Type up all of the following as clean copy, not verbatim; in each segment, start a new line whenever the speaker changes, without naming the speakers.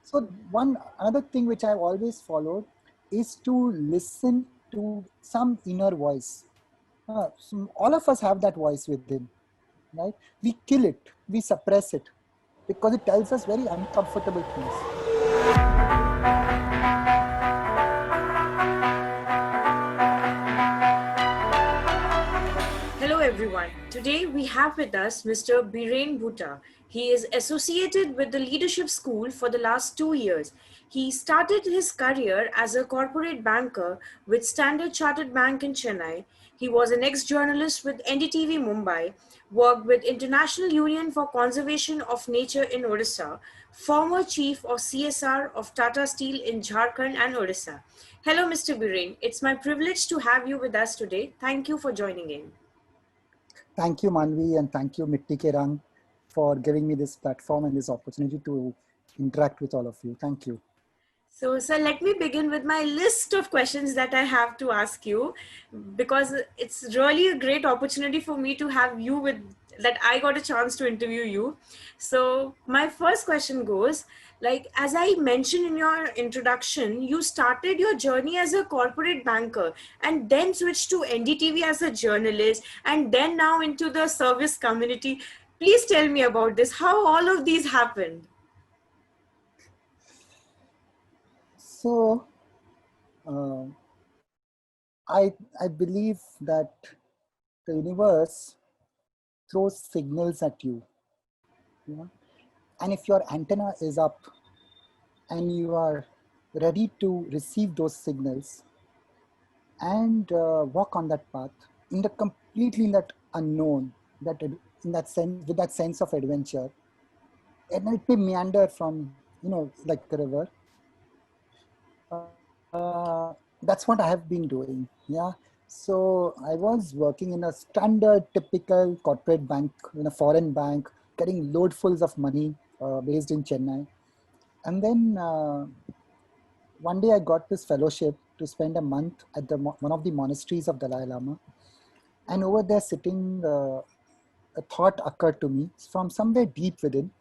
So another thing which I've always followed is to listen to some inner voice. All of us have that voice within, right? We kill it, we suppress it because it tells us very uncomfortable things.
Hello everyone. Today we have with us Mr. Biren Bhuta. He is associated with the Leadership School for the last 2 years. He started his career as a corporate banker with Standard Chartered Bank in Chennai. He was an ex-journalist with NDTV Mumbai, worked with International Union for Conservation of Nature in Odisha, former chief of CSR of Tata Steel in Jharkhand and Odisha. Hello Mr. Biren. It's my privilege to have you with us today. Thank you for joining in.
Thank you, Maanvi, and thank you, Mitti Ke Rang, for giving me this platform and this opportunity to interact with all of you. Thank you.
So, sir, let me begin with my list of questions that I have to ask you, because it's really a great opportunity for me to have you with that I got a chance to interview you. So, my first question goes like, as I mentioned in your introduction, you started your journey as a corporate banker and then switched to NDTV as a journalist and then now into the service community. Please tell me about this, how all of these happened.
So, uh, I believe that the universe throws signals at you, you know? And if your antenna is up and you are ready to receive those signals and walk on that path in the completely in that unknown, in that sense, with that sense of adventure, and it may meander from, like a river. That's what I have been doing. Yeah. So I was working in a standard, typical corporate bank, in a foreign bank, getting loadfuls of money based in Chennai. And then one day I got this fellowship to spend a month at one of the monasteries of Dalai Lama. And over there sitting, a thought occurred to me from somewhere deep within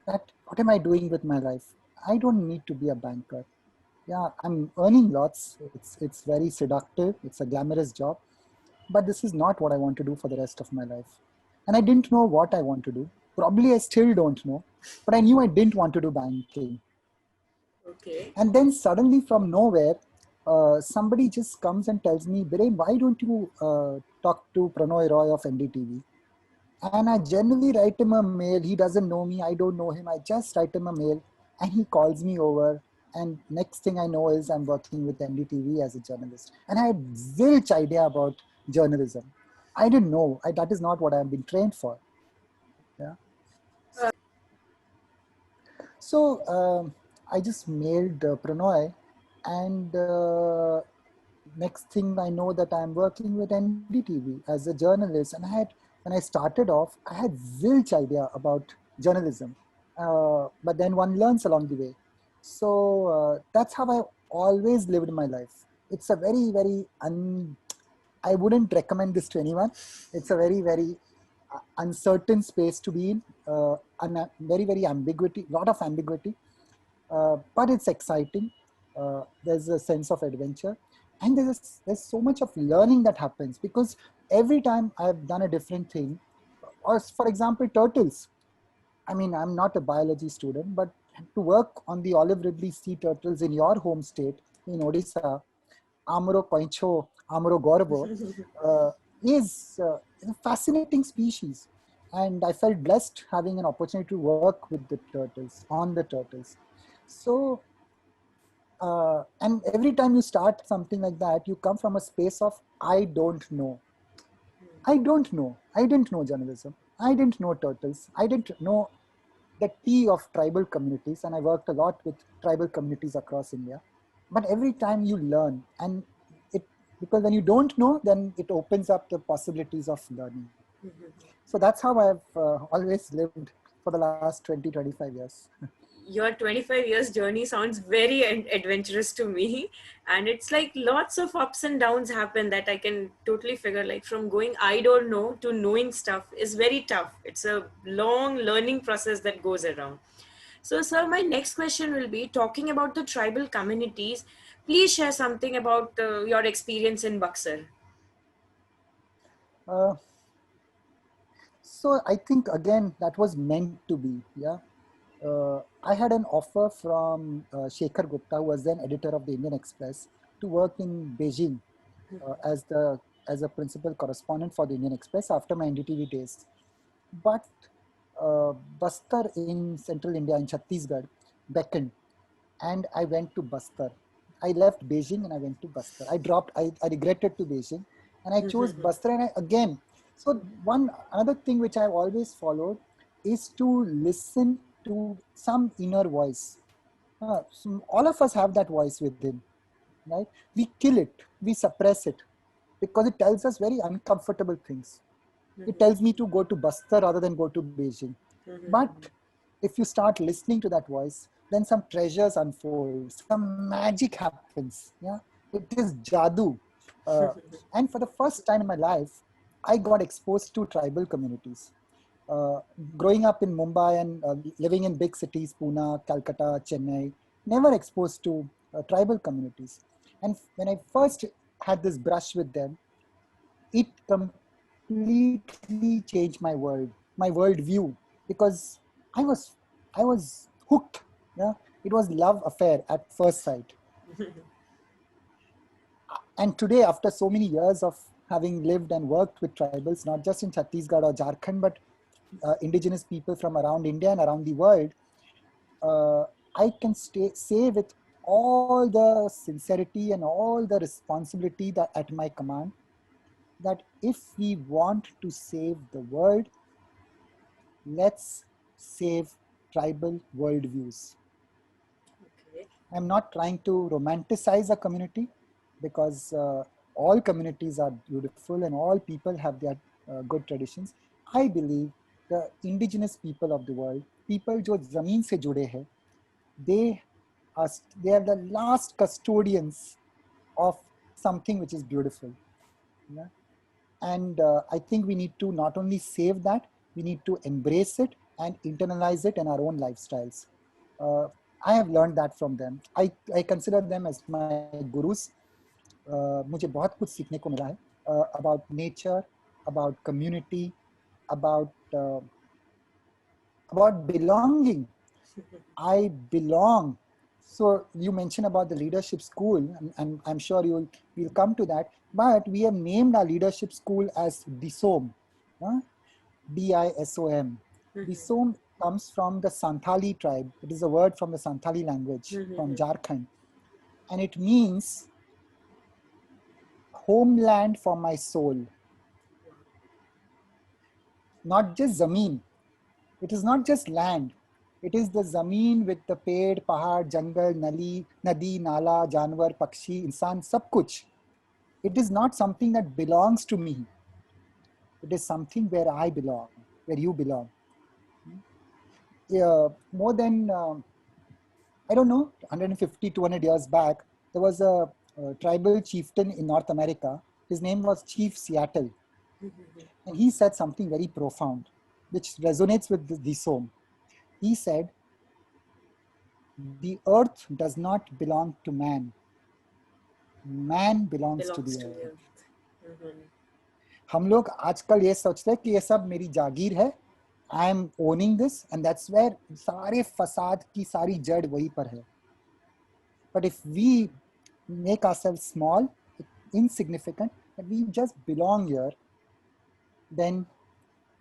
that what am I doing with my life? I don't need to be a banker. Yeah, I'm earning lots. It's very seductive. It's a glamorous job, but this is not what I want to do for the rest of my life. And I didn't know what I want to do. Probably I still don't know, but I knew I didn't want to do banking.
Okay.
And then suddenly from nowhere, somebody just comes and tells me, Biren, why don't you talk to Pranoy Roy of NDTV? And I generally write him a mail. He doesn't know me. I don't know him. I just write him a mail and he calls me over. And next thing I know is I'm working with NDTV as a journalist. And I had zilch idea about journalism. I didn't know. That is not what I've been trained for. Yeah. So I just mailed Pranoy, and next thing I know that I'm working with NDTV as a journalist. And when I started off, I had zilch idea about journalism, but then one learns along the way. So that's how I always lived my life. It's a very, very I wouldn't recommend this to anyone. It's a very, very uncertain space to be in, very, very ambiguity, lot of ambiguity, but it's exciting. There's a sense of adventure, and there's so much of learning that happens because every time I've done a different thing, or for example, turtles. I mean, I'm not a biology student, but to work on the olive ridley sea turtles in your home state in Odisha, Amuro Koincho, Amuro Gorbo, is a fascinating species. And I felt blessed having an opportunity to work with the turtles, on the turtles. So, and every time you start something like that, you come from a space of, I don't know. I don't know. I didn't know journalism. I didn't know turtles. I didn't know the tea of tribal communities. And I worked a lot with tribal communities across India. But every time you learn, and it, because when you don't know, then it opens up the possibilities of learning. So that's how I've always lived for the last 20, 25 years.
Your 25 years journey sounds very adventurous to me, and it's like lots of ups and downs happen that I can totally figure, like from going I don't know to knowing stuff is very tough. It's a long learning process that goes around. So, sir, my next question will be talking about the tribal communities. Please share something about your experience in Buxar.
Uh, so I think again that was meant to be. Yeah, I had an offer from Shekhar Gupta, who was then editor of the Indian Express, to work in Beijing as a principal correspondent for the Indian Express after my NDTV days. But Bastar in central India, in Chhattisgarh, beckoned, and I went to Bastar. I left Beijing and I went to Bastar. I regretted to Beijing and I chose Bastar. And again, so another thing which I've always followed is to listen to some inner voice. So all of us have that voice within, right? We kill it, we suppress it because it tells us very uncomfortable things. It tells me to go to Bastar rather than go to Beijing. But if you start listening to that voice, then some treasures unfold, some magic happens. Yeah, it is jadoo. Uh, and for the first time in my life, I got exposed to tribal communities. Uh, Growing up in Mumbai and living in big cities, Pune, Calcutta, Chennai, never exposed to tribal communities. And when I first had this brush with them, it completely changed my worldview, because I was I was hooked. Yeah, it was love affair at first sight. And today, after so many years of having lived and worked with tribals, not just in Chhattisgarh or Jharkhand, but indigenous people from around India and around the world, uh, I can say with all the sincerity and all the responsibility that at my command, that if we want to save the world, let's save tribal worldviews.
Okay.
I'm not trying to romanticize a community, because all communities are beautiful and all people have their good traditions. I believe the indigenous people of the world, people जो जमीन से जुड़े हैं, they are they are the last custodians of something which is beautiful. Yeah? And I think we need to not only save that, we need to embrace it and internalize it in our own lifestyles. Uh, I have learned that from them. I consider them as my gurus. मुझे बहुत कुछ सीखने को मिला है about nature, about community, about belonging. I belong. So you mentioned about the leadership school, and I'm sure you'll come to that. But we have named our leadership school as DISOM, DISOM. DISOM comes from the Santhali tribe. It is a word from the Santhali language from Jharkhand, and it means homeland for my soul. Not just zameen. It is not just land. It is the zameen with the पेड़, पहाड़, जंगल, नदी, नाला, जानवर, पक्षी, इंसान, सब कुछ. It is not something that belongs to me. It is something where I belong, where you belong. More than, I don't know, 150, 200 years back, there was a tribal chieftain in North America. His name was Chief Seattle. And he said something very profound, which resonates with the Som. He said, the earth does not belong to man. Man belongs to the earth. हम लोग आजकल ये सोचते हैं कि ये सब मेरी जागीर है. I am owning this, and that's where सारे फसाद की सारी जड़ वहीं पर है. But if we make ourselves small, insignificant, and we just belong here, then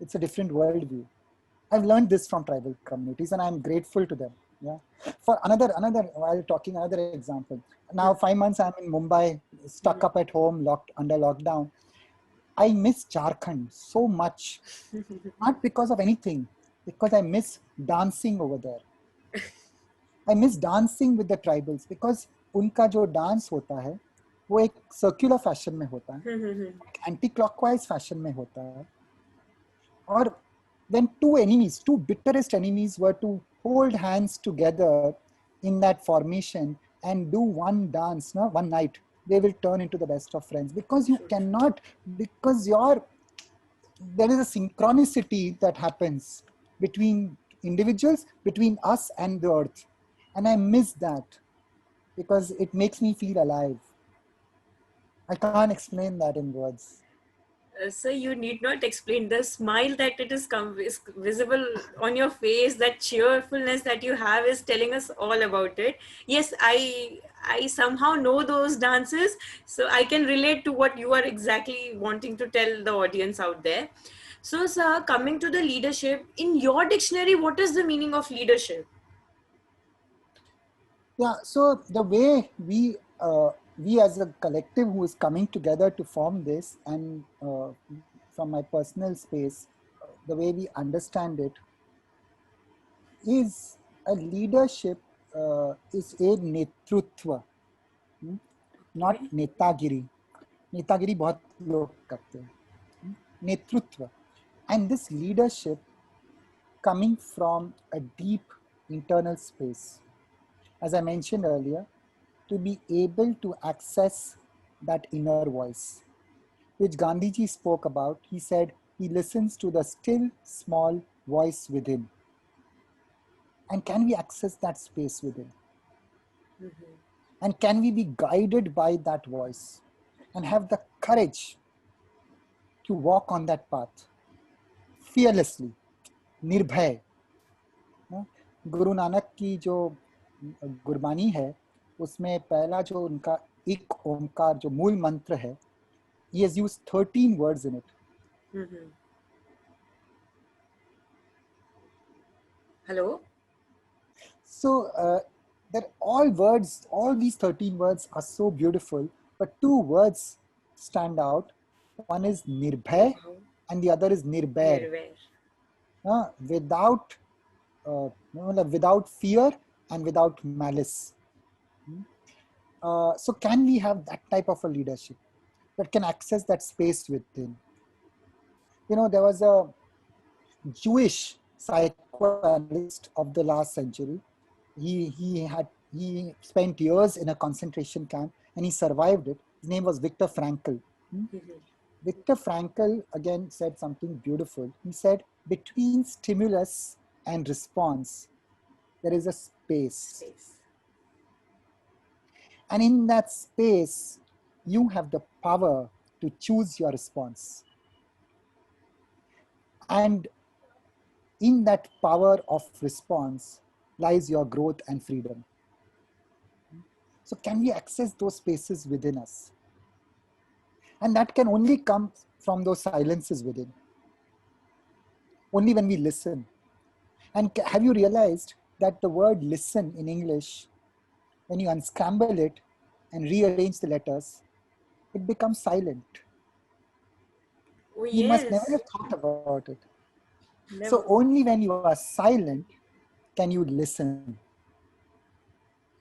it's a different worldview. I've learned this from tribal communities, and I'm grateful to them. Yeah. For another, while talking another example. Now 5 months I'm in Mumbai, stuck up at home, under lockdown. I miss Jharkhand so much, not because of anything, because I miss dancing over there. I miss dancing with the tribals, because उनका जो dance होता है, वो एक circular fashion में होता है, anti-clockwise fashion में होता है. और when two bitterest enemies were to hold hands together in that formation and do one dance, one night, they will turn into the best of friends, because you cannot, because there is a synchronicity that happens between individuals, between us and the earth. And I miss that because it makes me feel alive. I can't explain that in words.
So you need not explain the smile that is visible on your face. That cheerfulness that you have is telling us all about it. Yes, I somehow know those dances, so I can relate to what you are exactly wanting to tell the audience out there. So, sir, coming to the leadership, in your dictionary, what is the meaning of leadership?
Yeah, so the way we as a collective who is coming together to form this, and from my personal space, the way we understand it is a leadership is a netrutva, hmm, not
Okay.
netagiri. नेतागिरी बहुत लोग करते हैं, नेतृत्व. And this leadership coming from a deep internal space, as I mentioned earlier, to be able to access that inner voice, which Gandhiji spoke about. He said he listens to the still small voice within. And can we access that space within? And can we be guided by that voice and have the courage to walk on that path fearlessly, nirbhay? Guru Nanak की जो गुरबानी है, उसमें पहला जो उनका एक ओंकार जो मूल मंत्र है, he has used 13 words in it.
Hello?
So that all words, all these 13 words are so beautiful, but two words stand out. One is nirbhay and the other is nirbair.
Nirvair.
Without without fear and without malice. So can we have that type of a leadership that can access that space within? There was a Jewish psychoanalyst of the last century. He spent years in a concentration camp and he survived it. His name was Viktor Frankl. Viktor Frankl again said something beautiful. He said, between stimulus and response, there is a space. And in that space, you have the power to choose your response. And in that power of response lies your growth and freedom. So can we access those spaces within us? And that can only come from those silences within. Only when we listen. And have you realized that the word listen in English, when you unscramble it and rearrange the letters, it becomes silent.
Oh,
You must never
yes.
have thought about it.
Never.
So only when you are silent can you listen.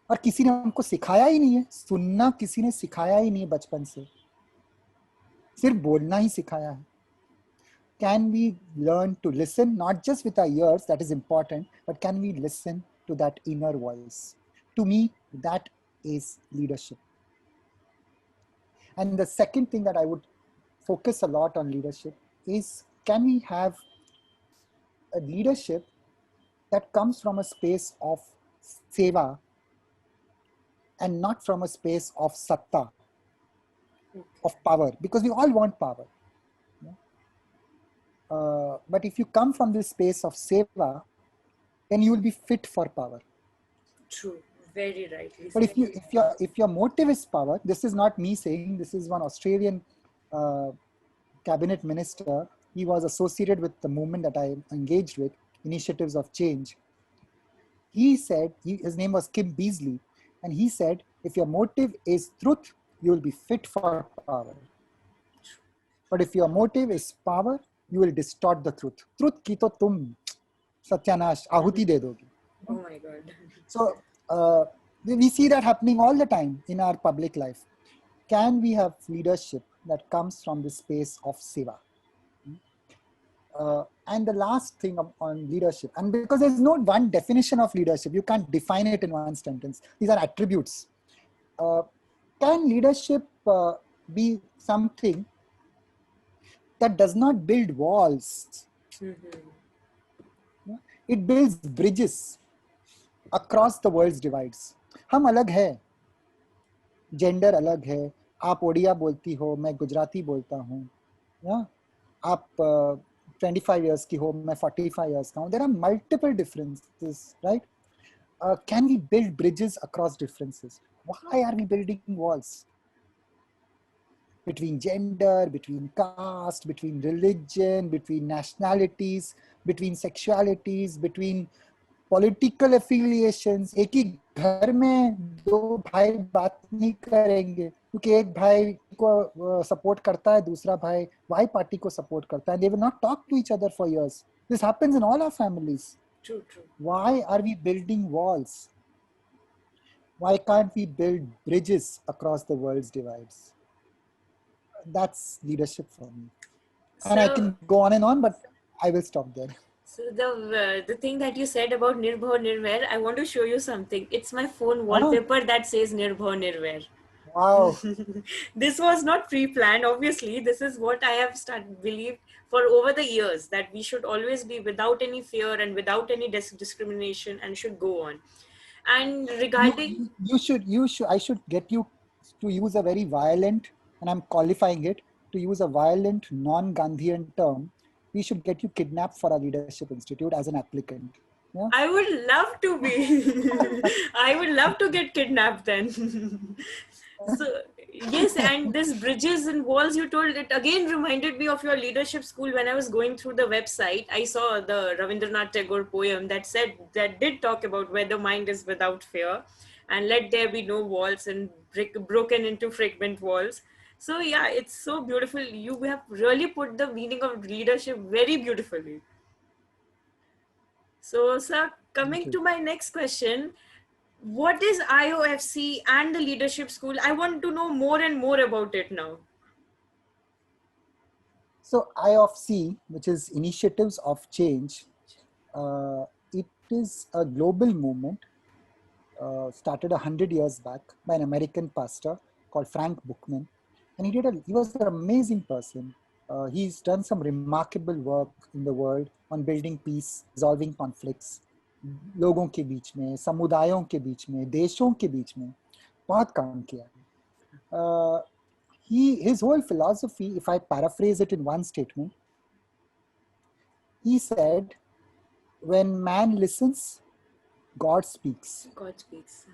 और किसी ने हमको सिखाया ही नहीं है, सुनना किसी ने सिखाया ही नहीं है बचपन से, सिर्फ बोलना ही सिखाया है. Can we learn to listen, not just with our ears, that is important, but can we listen to that inner voice? To me, that is leadership. And the second thing that I would focus a lot on leadership is, can we have a leadership that comes from a space of seva and not from a space of satta, of power, because we all want power. But if you come from this space of seva, then you will be fit for power.
True. Very rightly
But
said.
if your motive is power, this is not me saying, this is one Australian cabinet minister. He was associated with the movement that I engaged with, Initiatives of Change. He said, his name was Kim Beazley, and he said, if your motive is truth, you will be fit for power. But if your motive is power, you will distort the truth. Truth ki to tum satyanash ahuti de dogi.
Oh my God.
So we see that happening all the time in our public life. Can we have leadership that comes from the space of seva? And the last thing on leadership, and because there's no one definition of leadership, you can't define it in one sentence. These are attributes. Can leadership be something that does not build walls? It builds bridges across the world's divides. हम अलग है, gender अलग है, आप ओडिया बोलती हो, मैं गुजराती बोलता हूँ, या आप 25 years की हो, मैं 45 years का हूँ. There are multiple differences, right? Can we build bridges across differences? Why are we building walls? Between gender, between caste, between religion, between nationalities, between sexualities, between political affiliations. एक ही घर में दो भाई बात नहीं करेंगे क्योंकि एक भाई को सपोर्ट करता है, दूसरा भाई वाई पार्टी को सपोर्ट करता है. They will not talk to each other for years. This happens in all our families.
True, true.
Why are we building walls? Why can't we build bridges across the world's divides? That's leadership for me. And I can go on, but I will stop there.
So the thing that you said about Nirbhav Nirvair, I want to show you something. It's my phone wallpaper that says Nirbhav Nirvair.
Wow.
This was not pre-planned. Obviously, this is what I have believed for over the years, that we should always be without any fear and without any discrimination and should go on. And regarding
you should I should get you to use a very violent, and I'm qualifying it, to use a violent non-Gandhian term. We should get you kidnapped for our leadership institute as an applicant. Yeah?
I would love to be. I would love to get kidnapped then. So yes, and this bridges and walls you told, it again reminded me of your leadership school. When I was going through the website, I saw the Ravindranath Tagore poem that did talk about where the mind is without fear and let there be no walls and broken into fragment walls. So yeah, it's so beautiful. You have really put the meaning of leadership very beautifully. So, sir, coming to my next question, what is IOFC and the leadership school? I want to know more and more about it now.
So IOFC, which is Initiatives of Change, it is a global movement started 100 years back by an American pastor called Frank Bookman. And he was an amazing person. He's done some remarkable work in the world on building peace, resolving conflicts, लोगों के बीच में, समुदायों के बीच में, देशों के बीच में, बहुत काम किया. His whole philosophy, if I paraphrase it in one statement, he said, when man listens, God speaks.
God speaks.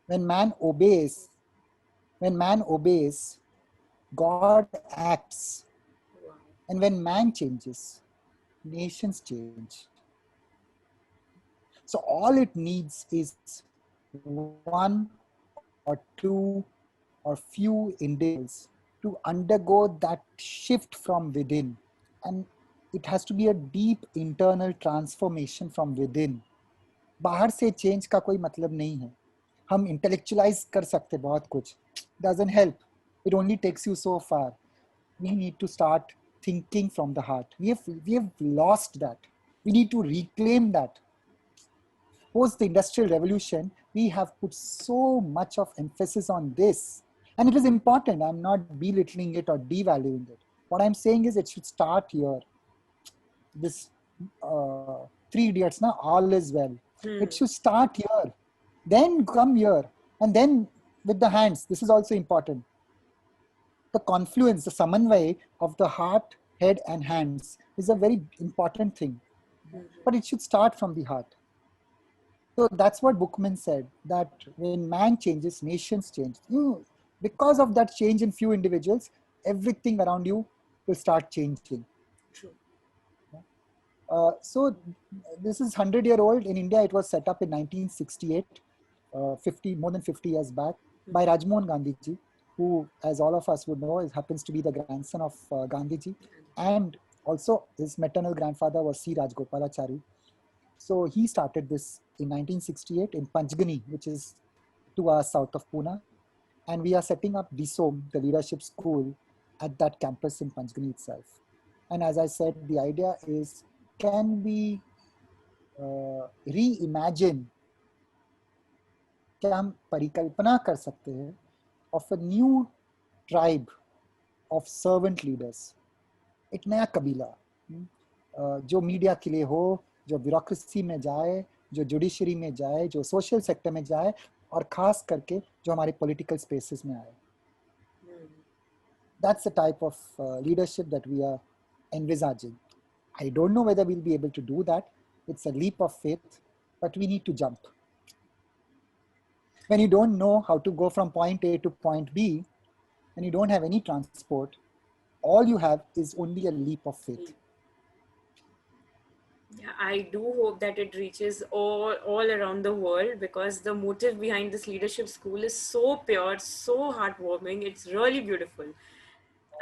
When man obeys, God acts.
Wow.
And when man changes, nations change. So all it needs is one or two or few individuals to undergo that shift from within. And it has to be a deep internal transformation from within. बाहर से change का कोई मतलब नहीं है. हम intellectualise कर सकते बहुत कुछ, doesn't help. It only takes you so far. We need to start thinking from the heart. We have lost that. We need to reclaim that. Post the Industrial Revolution, we have put so much of emphasis on this. And it is important. I'm not belittling it or devaluing it. What I'm saying is it should start here. This Three Idiots, now all is well. It should start here, then come here, and then with the hands. This is also important. The confluence, the samanvay of the heart, head, and hands is a very important thing. But it should start from the heart. So that's what Bookman said, that when man changes, nations change. Because of that change in few individuals, everything around you will start changing.
True.
So this is 100-year-old. In India, it was set up in 1968, more than 50 years back, by Rajmohan Gandhiji, who, as all of us would know, happens to be the grandson of Gandhiji. And also his maternal grandfather was C. Rajgopalachari. So he started this in 1968 in Panchgani, which is 2 hours south of Pune. And we are setting up DSOM, the leadership school, at that campus in Panchgani itself. And as I said, the idea is, can we reimagine, क्या हम परिकल्पना कर सकते हैं of a new tribe of servant leaders, एक नया कबीला जो मीडिया के लिए हो, जो ब्यूरोक्रेसी में जाए, जो जुडिशरी में जाए, जो सोशल सेक्टर में जाए, और खास करके जो हमारे पॉलिटिकल स्पेसेस में आए. That's the type of leadership that we are envisaging. I don't know whether we'll be able to do that. It's a leap of faith, but we need to jump. When you don't know how to go from point A to point B, when you don't have any transport, all you have is only a leap of faith.
Yeah, I do hope that it reaches all around the world, because the motive behind this leadership school is so pure, so heartwarming. It's really beautiful.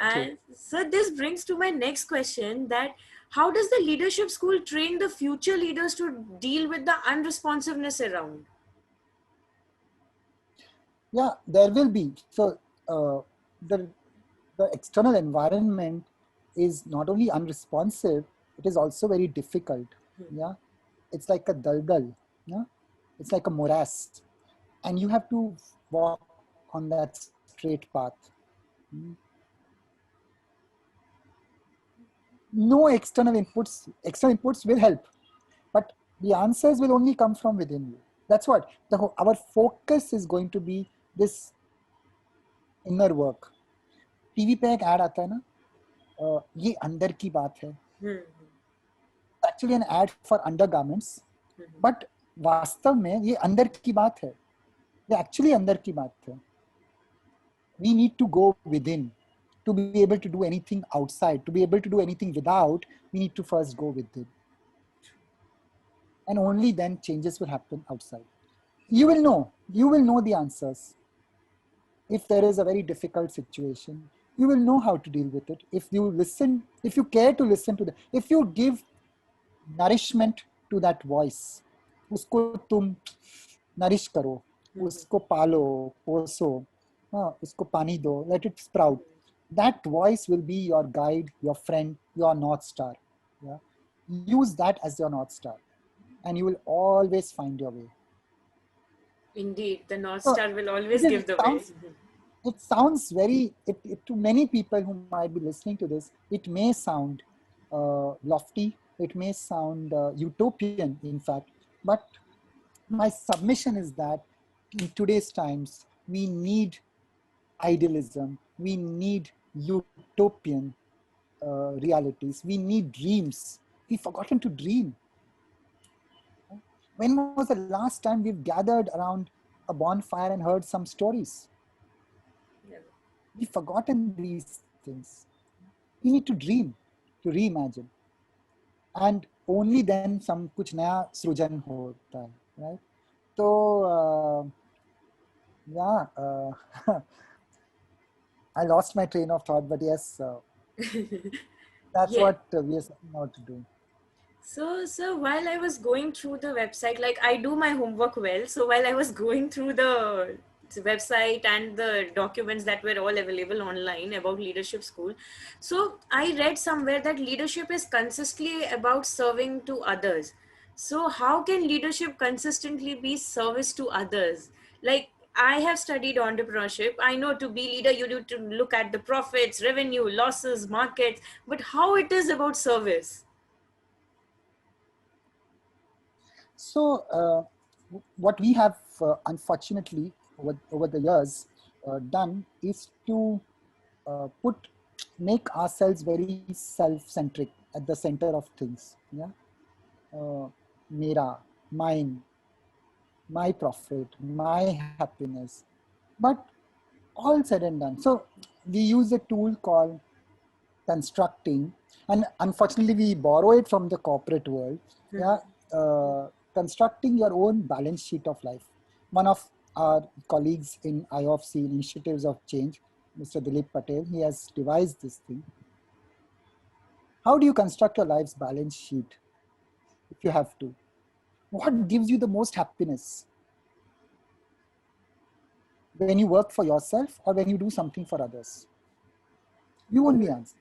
Thank you.
And so this brings to my next question, that how does the leadership school train the future leaders to deal with the unresponsiveness around?
Yeah, there will be. So the external environment is not only unresponsive, it is also very difficult. Yeah, it's like a dalgal. Yeah, it's like a morass, and you have to walk on that straight path. No external inputs. External inputs will help, but the answers will only come from within you. That's what our focus is going to be. This inner work. TV पे एक add आता है ना, ये अंदर की बात है. Actually an ad for undergarments, but वास्तव में ये अंदर की बात है. ये एक्चुअली अंदर की बात है. We need to go within to be able to do anything outside. To be able to do anything without, we need to first go within. And only then changes will happen outside. You will know the answers. If there is a very difficult situation, you will know how to deal with it. If you listen, if you care to listen to if you give nourishment to that voice, usko tum nourish karo, usko palo, poso, usko pani do, let it sprout. That voice will be your guide, your friend, your North Star. Yeah? Use that as your North Star, and you will always find your way.
Indeed, the North Star will always give the way.
It sounds very, to many people who might be listening to this, it may sound lofty, it may sound utopian, in fact, but my submission is that in today's times, we need idealism, we need utopian realities, we need dreams. We've forgotten to dream. When was the last time we've gathered around a bonfire and heard some stories? We've forgotten these things. We need to dream, to reimagine. And only then some kuch naya srujan hota hai, right? So, I lost my train of thought, but yes, that's what we are setting out to do.
So while I was going through the website, like I do my homework well. So while I was going through the website and the documents that were all available online about leadership school, so I read somewhere that leadership is consistently about serving to others. So how can leadership consistently be service to others? Like, I have studied entrepreneurship. I know to be leader, you need to look at the profits, revenue, losses, markets, but how it is about service?
So what we have unfortunately over the years done is to make ourselves very self-centric at the center of things. Yeah, mera, mine, my profit, my happiness. But all said and done, so we use a tool called constructing, and unfortunately we borrow it from the corporate world. Yeah, constructing your own balance sheet of life. One of our colleagues in IOFC, Initiatives of Change, Mr. Dilip Patel, he has devised this thing. How do you construct your life's balance sheet if you have to? What gives you the most happiness? When you work for yourself or when you do something for others? You only answer.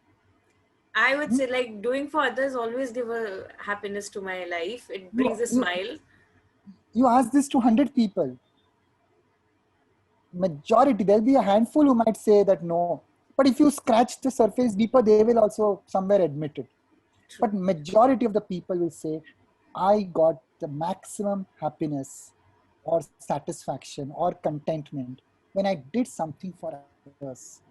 I would say, like, doing for others always give a happiness to my life. It brings a smile.
You ask this to 100 people. Majority, there'll be a handful who might say that no. But if you scratch the surface deeper, they will also somewhere admit it. But majority of the people will say, I got the maximum happiness or satisfaction or contentment when I did something for others.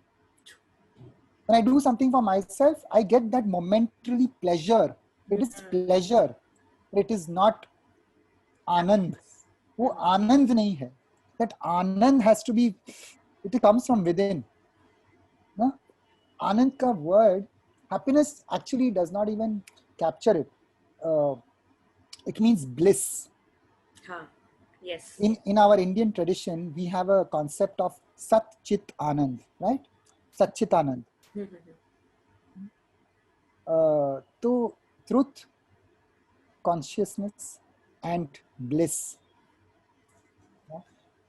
When I do something for myself, I get that momentarily pleasure. It is pleasure, but it is not आनंद. वो आनंद नहीं है. That Anand has to be, it comes from within. ना? आनंद का word, happiness actually does not even capture it. Uh, it means bliss.
Huh. Yes.
In our Indian tradition, we have a concept of Sat Chit Anand, right? Sat Chit Anand. To truth, consciousness, and bliss.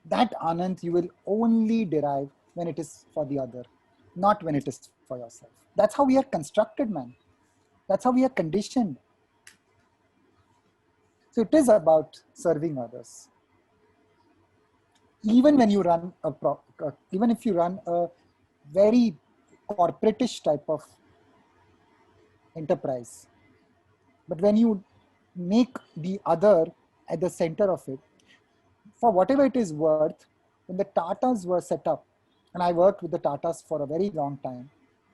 That Anand you will only derive when it is for the other, not when it is for yourself. That's how we are constructed, man. That's how we are conditioned. So it is about serving others. Even when you run even if you run a very corporatish type of enterprise, but when you make the other at the center of it, for whatever it is worth, when the Tatas were set up, and I worked with the Tatas for a very long time,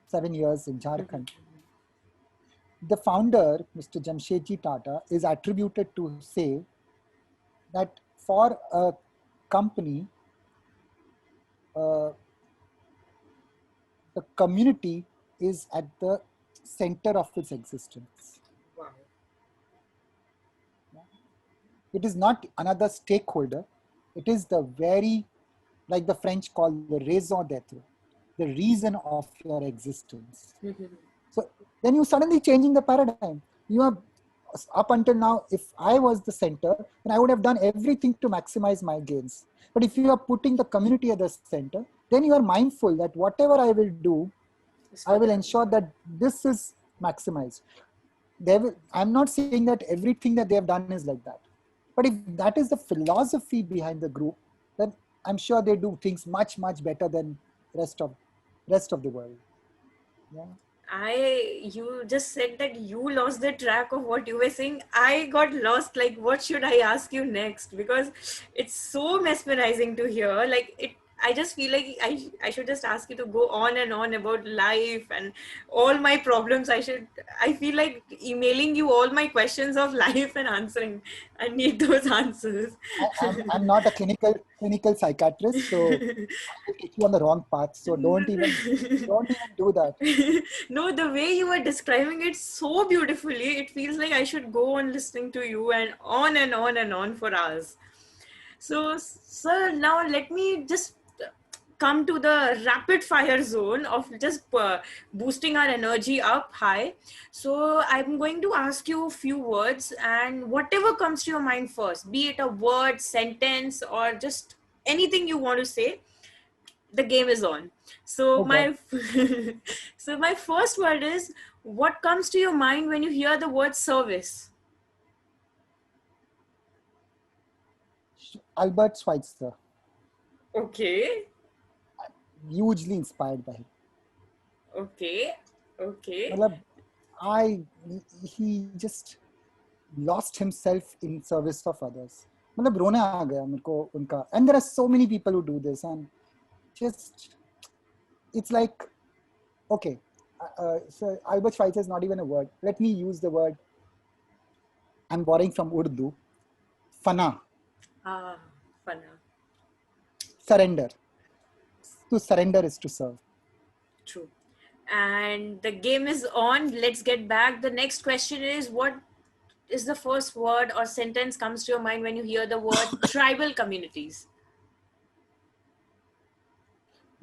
7 years in Jharkhand, the founder, Mr. Jamshedji Tata, is attributed to say that for a company, the community is at the center of its existence.
Wow.
It is not another stakeholder. It is the very, like the French call the raison d'etre, the reason of your existence. So then you suddenly changing the paradigm. You are up until now, if I was the center, then I would have done everything to maximize my gains. But if you are putting the community at the center, then you are mindful that whatever I will do, I will ensure that this is maximized. I'm not saying that everything that they have done is like that. But if that is the philosophy behind the group, then I'm sure they do things much, much better than rest of the world. Yeah.
You just said that you lost the track of what you were saying. I got lost. Like, what should I ask you next? Because it's so mesmerizing to hear. Like, I just feel like I should just ask you to go on and on about life and all my problems. I feel like emailing you all my questions of life and answering. I need those answers.
I'm not a clinical psychiatrist, so I will take you on the wrong path. So don't even do that.
No, the way you were describing it so beautifully, it feels like I should go on listening to you and on and on and on for hours. So, sir, now let me just come to the rapid fire zone of just boosting our energy up high. So I'm going to ask you a few words, and whatever comes to your mind first, be it a word, sentence, or just anything you want to say, the game is on. So
Oh God.
my so my first word is, what comes to your mind when you hear the word service?
Albert Schweitzer,
Okay.
hugely inspired by him.
Okay. Okay.
मतलब, he just lost himself in service of others. मतलब रोने आ गया मेरे को उनका. And there are so many people who do this, and just it's like, okay, so Albert Schweitzer is not even a word. Let me use the word. I'm borrowing from Urdu. Fana,
Ah, fana.
surrender. To surrender is to serve.
True. And the game is on. Let's get back. The next question is, what is the first word or sentence comes to your mind when you hear the word tribal communities?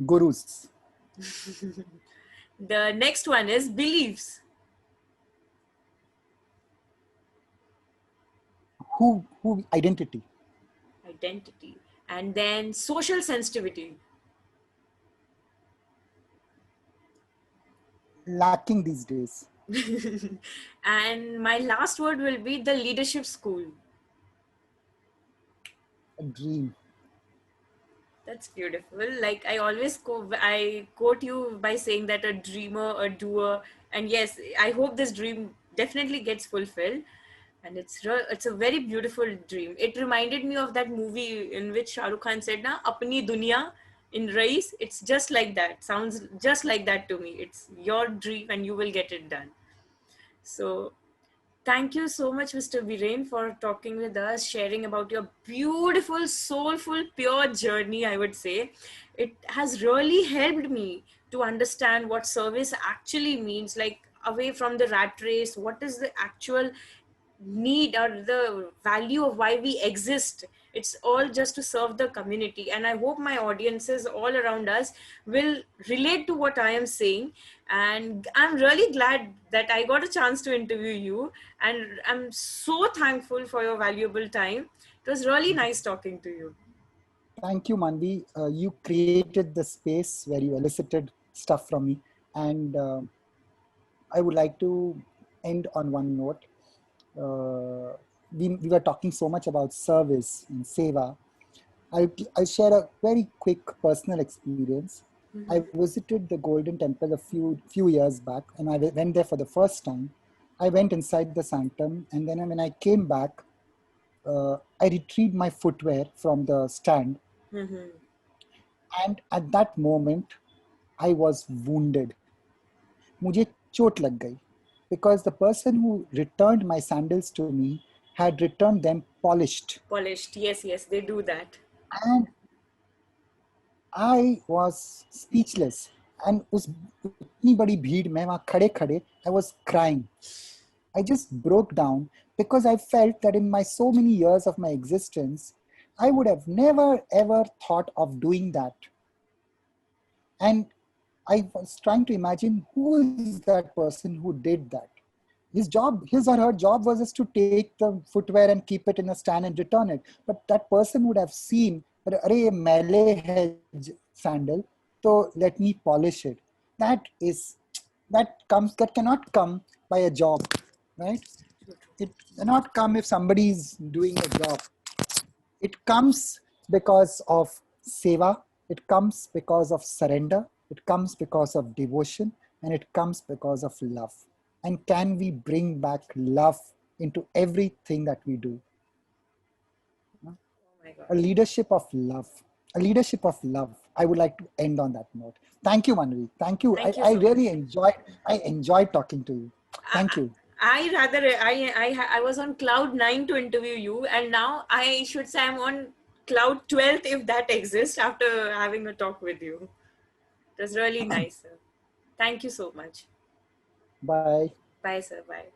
Gurus,
The next one is beliefs.
who identity,
Identity. And then social sensitivity.
lacking these days.
And my last word will be the leadership school.
A dream.
That's beautiful. Like I quote you by saying that a dreamer, a doer, and yes, I hope this dream definitely gets fulfilled. And it's a very beautiful dream. It reminded me of that movie in which Shah Rukh Khan said, "Na apni dunya in Rais." It's just like that. Sounds just like that to me. It's your dream, and you will get it done. So thank you so much, Mr. Biren, for talking with us, sharing about your beautiful, soulful, pure journey, I would say. It has really helped me to understand what service actually means, like away from the rat race, what is the actual need or the value of why we exist. It's all just to serve the community, and I hope my audiences all around us will relate to what I am saying. And I'm really glad that I got a chance to interview you, and I'm so thankful for your valuable time. It was really nice talking to you.
Thank you, Manvi. You created the space where you elicited stuff from me. And I would like to end on one note. We were talking so much about service and seva. I'll share a very quick personal experience. I visited the Golden Temple a few years back, and I went there for the first time. I went inside the sanctum, and then when I came back, I retrieved my footwear from the stand, and at that moment, I was wounded. मुझे चोट लग गई because the person who returned my sandals to me had returned them polished,
Polished, yes, yes, they do that.
and I was speechless. And उस उतनी बड़ी भीड़ में वहाँ खड़े खड़े I was crying. I just broke down because I felt that in my so many years of my existence, I would have never ever thought of doing that. And I was trying to imagine who is that person who did that. His or her job was just to take the footwear and keep it in a stand and return it. But that person would have seen, "Arey, ye मैले hai sandal, so let me polish it." That is, that cannot come by a job, right? It cannot come if somebody is doing a job. It comes because of seva, it comes because of surrender, it comes because of devotion, and it comes because of love. And can we bring back love into everything that we do?
Oh my god.
A leadership of love. A leadership of love. I would like to end on that note. Thank you, Manvi. Thank you.
Thank you
I
so
really
much.
enjoyed talking to you. Thank you.
I was on cloud 9 to interview you, and now I should say I'm on cloud 12th, if that exists, after having a talk with you. It was really nice, sir. Thank you so much.
Bye.
Bye, sir. Bye.